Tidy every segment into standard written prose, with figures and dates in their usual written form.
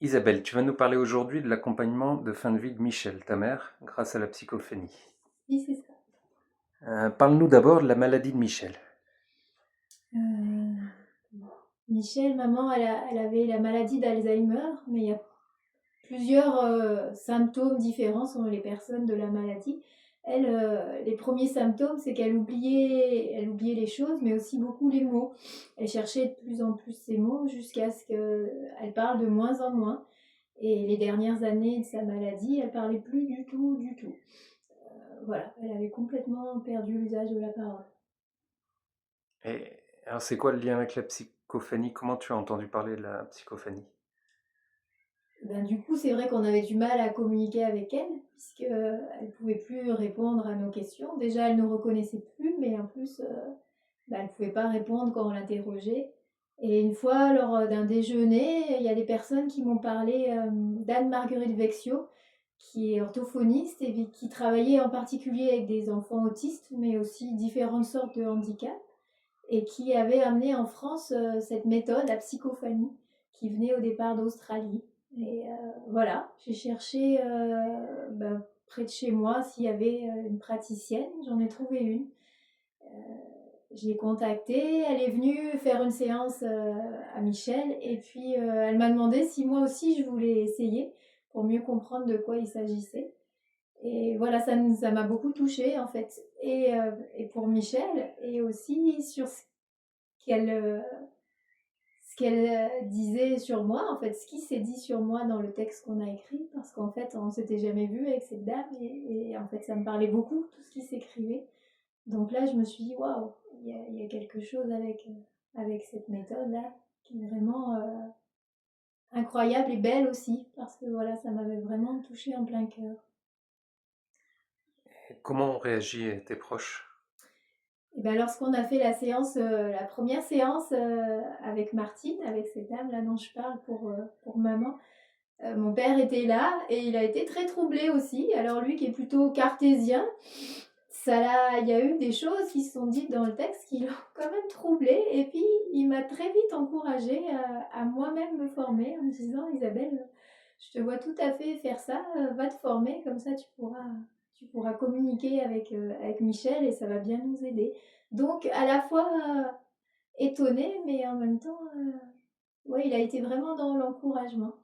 Isabelle, tu vas nous parler aujourd'hui de l'accompagnement de fin de vie de Michel, ta mère, grâce à la psychophénie. Oui, c'est ça. Parle-nous d'abord de la maladie de Michel. Euh, Michel, maman, elle avait la maladie d'Alzheimer, mais il y a plusieurs symptômes différents selon les personnes de la maladie. Elle, les premiers symptômes, c'est elle oubliait les choses, mais aussi beaucoup les mots. Elle cherchait de plus en plus ses mots jusqu'à ce qu'elle parle de moins en moins. Et les dernières années de sa maladie, elle parlait plus du tout, du tout. Voilà, elle avait complètement perdu l'usage de la parole. Et alors, c'est quoi le lien avec la psychophénie? Comment tu as entendu parler de la psychophénie? Ben, du coup, c'est vrai qu'on avait du mal à communiquer avec elle, puisqu'elle ne pouvait plus répondre à nos questions. Déjà, elle ne nous reconnaissait plus, mais en plus, ben, elle ne pouvait pas répondre quand on l'interrogeait. Et une fois, lors d'un déjeuner, il y a des personnes qui m'ont parlé d'Anne-Marguerite Vexio, qui est orthophoniste et qui travaillait en particulier avec des enfants autistes, mais aussi différentes sortes de handicaps, et qui avait amené en France cette méthode, la psychophanie, qui venait au départ d'Australie. Et voilà, j'ai cherché près de chez moi s'il y avait une praticienne, j'en ai trouvé une. Je l'ai contactée, elle est venue faire une séance à Michel et puis elle m'a demandé si moi aussi je voulais essayer pour mieux comprendre de quoi il s'agissait. Et voilà, ça m'a beaucoup touchée en fait. Et pour Michel, et aussi sur qu'elle ce qu'elle disait sur moi, en fait, ce qui s'est dit sur moi dans le texte qu'on a écrit, parce qu'en fait, on s'était jamais vu avec cette dame, et en fait, ça me parlait beaucoup, tout ce qui s'écrivait. Donc là, je me suis dit, waouh, il y a quelque chose avec cette méthode-là, qui est vraiment incroyable et belle aussi, parce que voilà, ça m'avait vraiment touchée en plein cœur. Et comment ont réagi tes proches? Et ben lorsqu'on a fait la séance, la première séance avec Martine, avec cette dame-là dont je parle pour maman, mon père était là et il a été très troublé aussi. Alors lui qui est plutôt cartésien, il y a eu des choses qui se sont dites dans le texte qui l'ont quand même troublé. Et puis il m'a très vite encouragée à moi-même me former en me disant Isabelle, je te vois tout à fait faire ça, va te former, comme ça tu pourras communiquer avec Michel et ça va bien nous aider. Donc à la fois étonné, mais en même temps, ouais, il a été vraiment dans l'encouragement.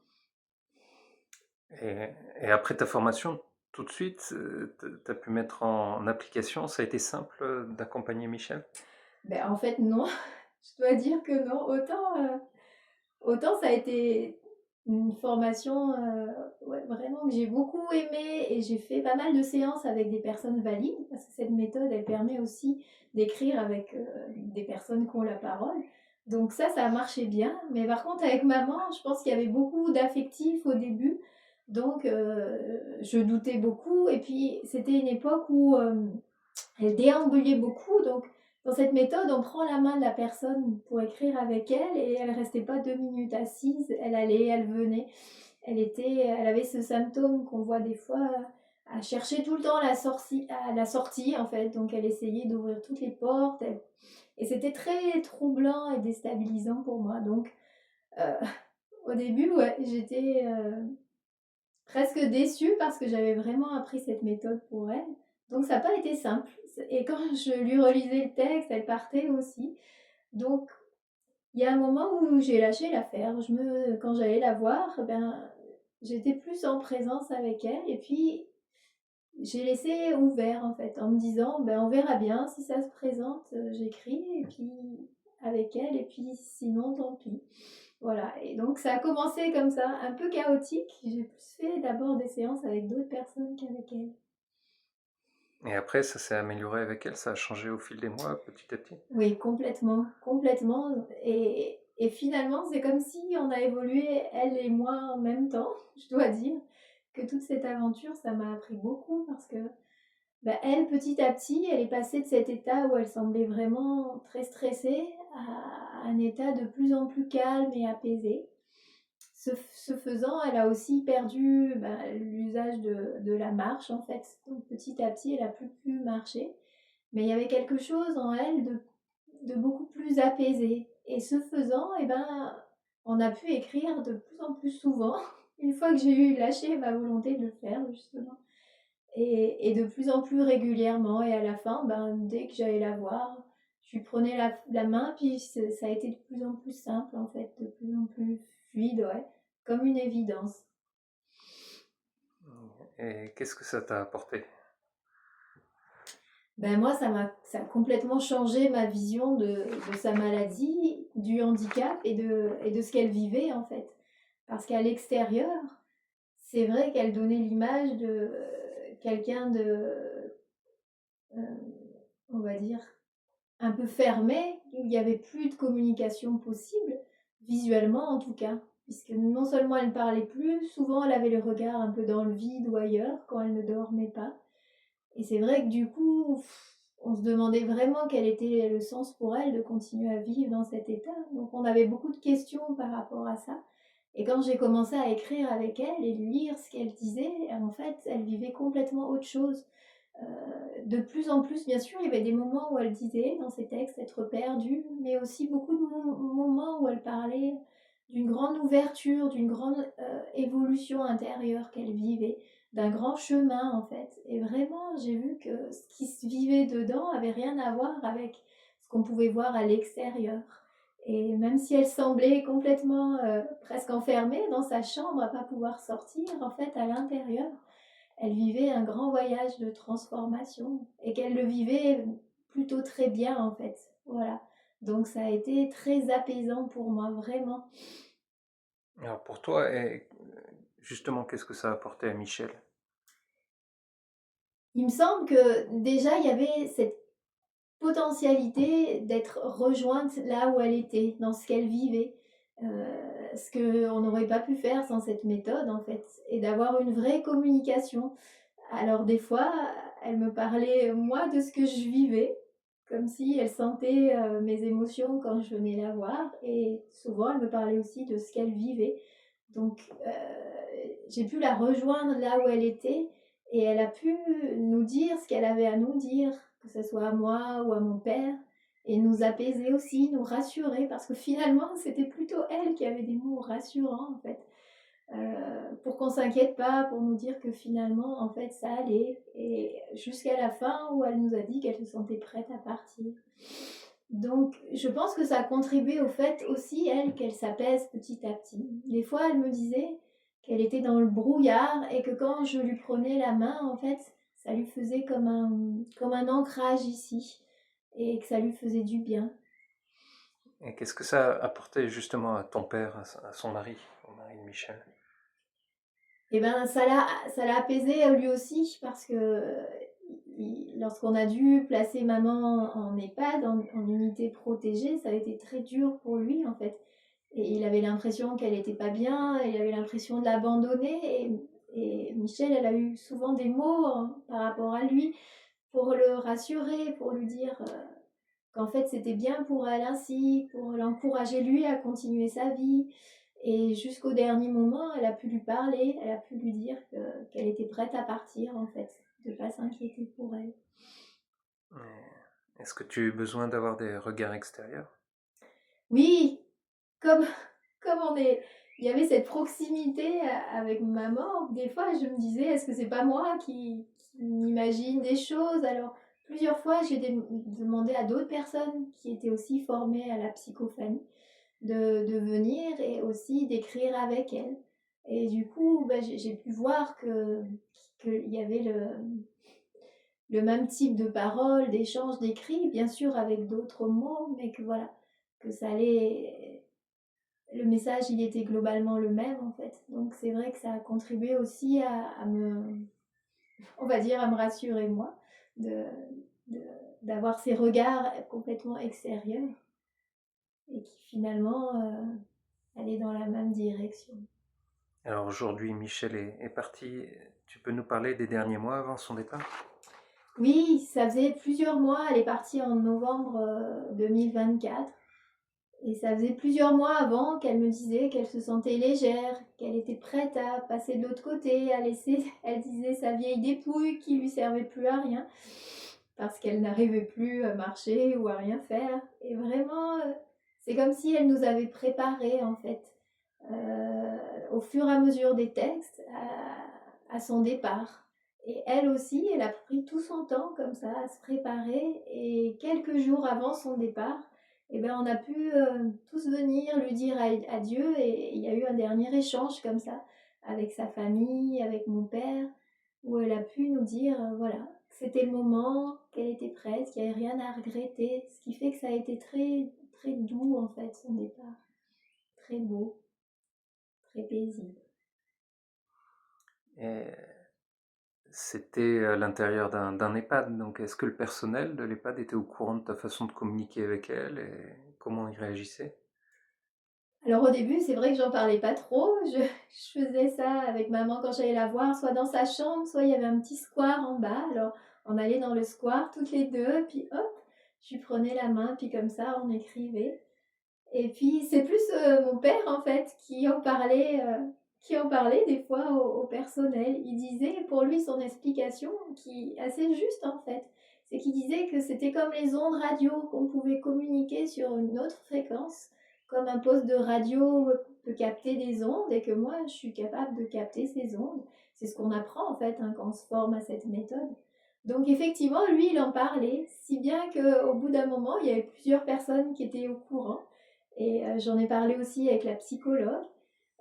Et, et après ta formation, tout de suite, tu as pu mettre en application, ça a été simple d'accompagner Michel? Ben, en fait, non. Je dois dire que non. Autant ça a été une formation ouais, vraiment que j'ai beaucoup aimée et j'ai fait pas mal de séances avec des personnes valides parce que cette méthode, elle permet aussi d'écrire avec des personnes qui ont la parole. Donc ça a marché bien. Mais par contre, avec maman, je pense qu'il y avait beaucoup d'affectifs au début. Donc je doutais beaucoup. Et puis, c'était une époque où elle déambulait beaucoup. Donc, dans cette méthode, on prend la main de la personne pour écrire avec elle et elle restait pas 2 minutes assise. Elle allait, elle venait. Elle avait ce symptôme qu'on voit des fois à chercher tout le temps la sortie en fait. Donc, elle essayait d'ouvrir toutes les portes. Et c'était très troublant et déstabilisant pour moi. Donc, euh, au début, ouais, j'étais presque déçue parce que j'avais vraiment appris cette méthode pour elle. Donc ça n'a pas été simple. Et quand je lui relisais le texte, elle partait aussi. Donc il y a un moment où j'ai lâché l'affaire. Quand j'allais la voir, ben, j'étais plus en présence avec elle. Et puis j'ai laissé ouvert en fait, en me disant, ben, on verra bien si ça se présente, j'écris. Et puis avec elle, et puis sinon tant pis. Voilà, et donc ça a commencé comme ça, un peu chaotique. J'ai plus fait d'abord des séances avec d'autres personnes qu'avec elle. Et après, ça s'est amélioré avec elle, ça a changé au fil des mois, petit à petit. Oui, complètement, complètement. Et finalement, c'est comme si on a évolué, elle et moi, en même temps, je dois dire, que toute cette aventure, ça m'a appris beaucoup parce que bah, elle, petit à petit, elle est passée de cet état où elle semblait vraiment très stressée à un état de plus en plus calme et apaisé. Ce faisant, elle a aussi perdu l'usage de la marche en fait. Donc petit à petit, elle a plus pu marcher. Mais il y avait quelque chose en elle de beaucoup plus apaisé. Et ce faisant, eh ben, on a pu écrire de plus en plus souvent, une fois que j'ai eu lâché ma volonté de le faire justement et de plus en plus régulièrement et à la fin, ben, dès que j'allais la voir, je lui prenais la main puis ça a été de plus en plus simple en fait, de plus en plus fluide, ouais, comme une évidence. Et qu'est-ce que ça t'a apporté? Ben moi, ça a complètement changé ma vision de sa maladie, du handicap et de ce qu'elle vivait en fait. Parce qu'à l'extérieur, c'est vrai qu'elle donnait l'image de quelqu'un de, on va dire, un peu fermé, où il n'y avait plus de communication possible, visuellement en tout cas. Puisque non seulement elle ne parlait plus, souvent elle avait le regard un peu dans le vide ou ailleurs quand elle ne dormait pas. Et c'est vrai que du coup, on se demandait vraiment quel était le sens pour elle de continuer à vivre dans cet état. Donc on avait beaucoup de questions par rapport à ça. Et quand j'ai commencé à écrire avec elle et lire ce qu'elle disait, en fait, elle vivait complètement autre chose. De plus en plus, bien sûr, il y avait des moments où elle disait dans ses textes être perdue, mais aussi beaucoup de moments où elle parlait d'une grande ouverture, d'une grande évolution intérieure qu'elle vivait, d'un grand chemin en fait. Et vraiment, j'ai vu que ce qui se vivait dedans avait rien à voir avec ce qu'on pouvait voir à l'extérieur. Et même si elle semblait complètement presque enfermée dans sa chambre à pas pouvoir sortir, en fait, à l'intérieur, elle vivait un grand voyage de transformation et qu'elle le vivait plutôt très bien en fait. Voilà. Donc ça a été très apaisant pour moi, vraiment. Alors pour toi, et justement, qu'est-ce que ça a apporté à Michel? Il me semble que déjà il y avait cette potentialité d'être rejointe là où elle était, dans ce qu'elle vivait, ce qu'on n'aurait pas pu faire sans cette méthode en fait, et d'avoir une vraie communication. Alors des fois, elle me parlait, moi, de ce que je vivais, comme si elle sentait mes émotions quand je venais la voir, et souvent elle me parlait aussi de ce qu'elle vivait. Donc j'ai pu la rejoindre là où elle était, et elle a pu nous dire ce qu'elle avait à nous dire, que ce soit à moi ou à mon père, et nous apaiser aussi, nous rassurer, parce que finalement c'était plutôt elle qui avait des mots rassurants en fait. Pour qu'on s'inquiète pas, pour nous dire que finalement, en fait, ça allait. Et jusqu'à la fin où elle nous a dit qu'elle se sentait prête à partir. Donc, je pense que ça a contribué au fait aussi, elle, qu'elle s'apaise petit à petit. Des fois, elle me disait qu'elle était dans le brouillard et que quand je lui prenais la main, en fait, ça lui faisait comme un ancrage ici et que ça lui faisait du bien. Et qu'est-ce que ça a apporté justement à ton père, à son mari, au mari de Michel? Et ben ça l'a apaisé lui aussi parce que lorsqu'on a dû placer maman en EHPAD, en unité protégée, ça a été très dur pour lui en fait. Et il avait l'impression qu'elle n'était pas bien, il avait l'impression de l'abandonner. Et Michel, elle a eu souvent des mots hein, par rapport à lui pour le rassurer, pour lui dire qu'en fait c'était bien pour elle ainsi, pour l'encourager lui à continuer sa vie. Et jusqu'au dernier moment, elle a pu lui parler, elle a pu lui dire qu'elle était prête à partir en fait, de ne pas s'inquiéter pour elle. Est-ce que tu as eu besoin d'avoir des regards extérieurs? Oui, comme, comme on est, il y avait cette proximité avec maman, des fois je me disais, est-ce que c'est pas moi qui m'imagine des choses? Alors, plusieurs fois, j'ai demandé à d'autres personnes qui étaient aussi formées à la psychophanie de venir et aussi d'écrire avec elle. Et du coup, bah, j'ai pu voir qu'il y avait le même type de paroles, d'échanges, d'écrits, bien sûr avec d'autres mots, mais que voilà, que ça allait. Le message, il était globalement le même en fait. Donc c'est vrai que ça a contribué aussi à me, on va dire, à me rassurer moi, de, de- d'avoir ces regards complètement extérieurs et qui finalement allaient dans la même direction. Alors aujourd'hui, Michel est parti. Tu peux nous parler des derniers mois avant son départ? Oui, ça faisait plusieurs mois, elle est partie en novembre 2024. Et ça faisait plusieurs mois avant qu'elle me disait qu'elle se sentait légère, qu'elle était prête à passer de l'autre côté, à laisser, elle disait, sa vieille dépouille qui lui servait plus à rien, parce qu'elle n'arrivait plus à marcher ou à rien faire. Et vraiment, c'est comme si elle nous avait préparés en fait. au fur et à mesure des textes à son départ. Et elle aussi, elle a pris tout son temps comme ça à se préparer et quelques jours avant son départ, eh ben, on a pu tous venir lui dire adieu et il y a eu un dernier échange comme ça avec sa famille, avec mon père, où elle a pu nous dire voilà, que c'était le moment, qu'elle était prête, qu'il n'y avait rien à regretter, ce qui fait que ça a été très, très doux en fait son départ, très beau, très paisible. Et c'était à l'intérieur d'un EHPAD, donc est-ce que le personnel de l'EHPAD était au courant de ta façon de communiquer avec elle et comment ils réagissaient? Alors au début, c'est vrai que j'en parlais pas trop. Je faisais ça avec maman quand j'allais la voir, soit dans sa chambre, soit il y avait un petit square en bas. Alors on allait dans le square toutes les deux, puis hop, je lui prenais la main, puis comme ça on écrivait. Et puis c'est plus mon père en fait qui en parlait des fois au personnel. Il disait pour lui son explication qui est assez juste en fait. C'est qu'il disait que c'était comme les ondes radio, qu'on pouvait communiquer sur une autre fréquence, comme un poste de radio peut capter des ondes et que moi je suis capable de capter ces ondes. C'est ce qu'on apprend en fait hein, quand on se forme à cette méthode. Donc effectivement, lui, il en parlait, si bien qu'au bout d'un moment, il y avait plusieurs personnes qui étaient au courant. Et j'en ai parlé aussi avec la psychologue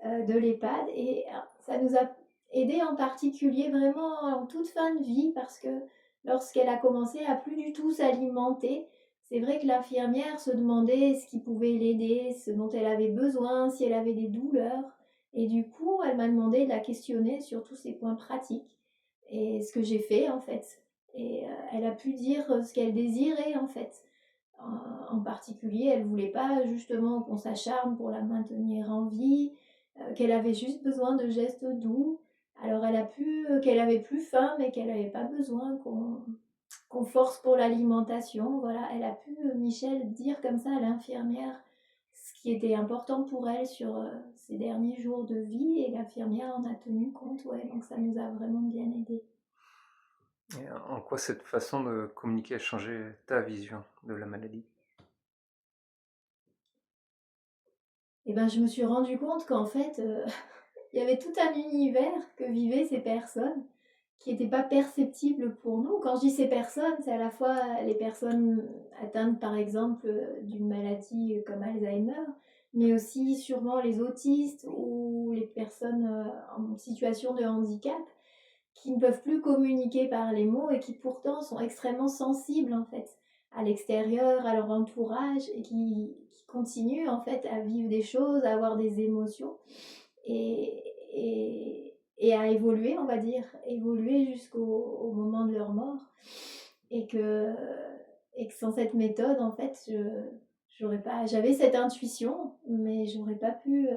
de l'EHPAD et ça nous a aidé en particulier vraiment en toute fin de vie parce que lorsqu'elle a commencé à plus du tout s'alimenter, c'est vrai que l'infirmière se demandait ce qui pouvait l'aider, ce dont elle avait besoin, si elle avait des douleurs. Et du coup, elle m'a demandé de la questionner sur tous ces points pratiques et ce que j'ai fait en fait. Et elle a pu dire ce qu'elle désirait en fait. En particulier, elle voulait pas justement qu'on s'acharne pour la maintenir en vie, qu'elle avait juste besoin de gestes doux. Alors elle a pu, qu'elle avait plus faim, mais qu'elle n'avait pas besoin qu'on force pour l'alimentation. Voilà, elle a pu, Michel, dire comme ça à l'infirmière ce qui était important pour elle sur ses derniers jours de vie, et l'infirmière en a tenu compte, ouais, donc ça nous a vraiment bien aidés. Et en quoi cette façon de communiquer a changé ta vision de la maladie? Et ben, je me suis rendu compte qu'en fait, il y avait tout un univers que vivaient ces personnes qui n'était pas perceptible pour nous. Quand je dis ces personnes, c'est à la fois les personnes atteintes par exemple d'une maladie comme Alzheimer, mais aussi sûrement les autistes ou les personnes en situation de handicap qui ne peuvent plus communiquer par les mots et qui pourtant sont extrêmement sensibles en fait à l'extérieur, à leur entourage et qui continuent en fait à vivre des choses, à avoir des émotions et à évoluer, on va dire, évoluer jusqu'au moment de leur mort. Et que, et que sans cette méthode, en fait, j'aurais pas, j'avais cette intuition, mais j'aurais pas pu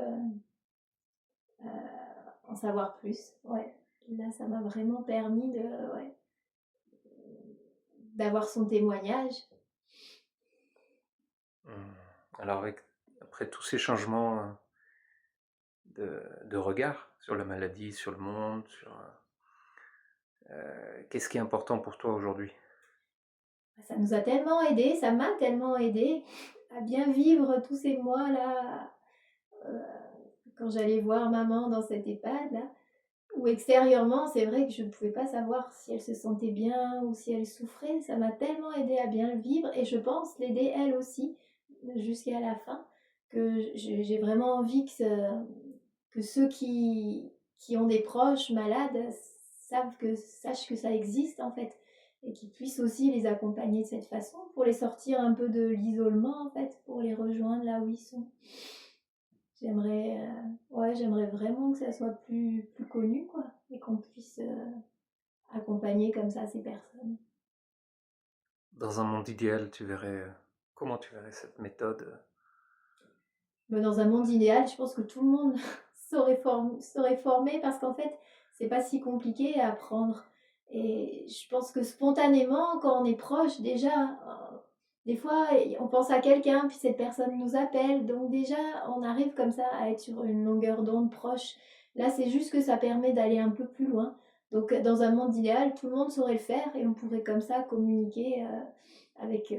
en savoir plus. Ouais. Là, ça m'a vraiment permis ouais, d'avoir son témoignage. Mmh. Alors après tous ces changements, de regard sur la maladie, sur le monde, qu'est-ce qui est important pour toi aujourd'hui? Ça nous a tellement aidé, ça m'a tellement aidé à bien vivre tous ces mois-là, euh, quand j'allais voir maman dans cette EHPAD là, où extérieurement, c'est vrai que je ne pouvais pas savoir si elle se sentait bien ou si elle souffrait. Ça m'a tellement aidé à bien le vivre et je pense l'aider elle aussi jusqu'à la fin, que j'ai vraiment envie que ceux qui ont des proches malades sachent que ça existe en fait et qu'ils puissent aussi les accompagner de cette façon pour les sortir un peu de l'isolement en fait, pour les rejoindre là où ils sont. Ouais, j'aimerais vraiment que ça soit plus connu, quoi, et qu'on puisse accompagner comme ça ces personnes. Dans un monde idéal, comment tu verrais cette méthode? Mais dans un monde idéal, je pense que tout le monde serait formé parce qu'en fait, c'est pas si compliqué à apprendre. Et je pense que spontanément, quand on est proche, déjà, des fois, on pense à quelqu'un, puis cette personne nous appelle. Donc déjà, on arrive comme ça à être sur une longueur d'onde proche. Là, c'est juste que ça permet d'aller un peu plus loin. Donc dans un monde idéal, tout le monde saurait le faire et on pourrait comme ça communiquer avec,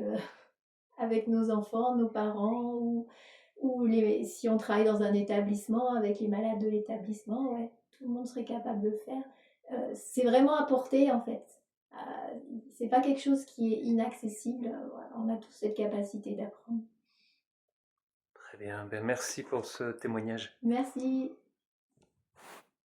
avec nos enfants, nos parents ou les si on travaille dans un établissement avec les malades de l'établissement, ouais, tout le monde serait capable de le faire. C'est vraiment à portée, en fait. C'est pas quelque chose qui est inaccessible, voilà, on a tous cette capacité d'apprendre. Très bien, ben merci pour ce témoignage. Merci.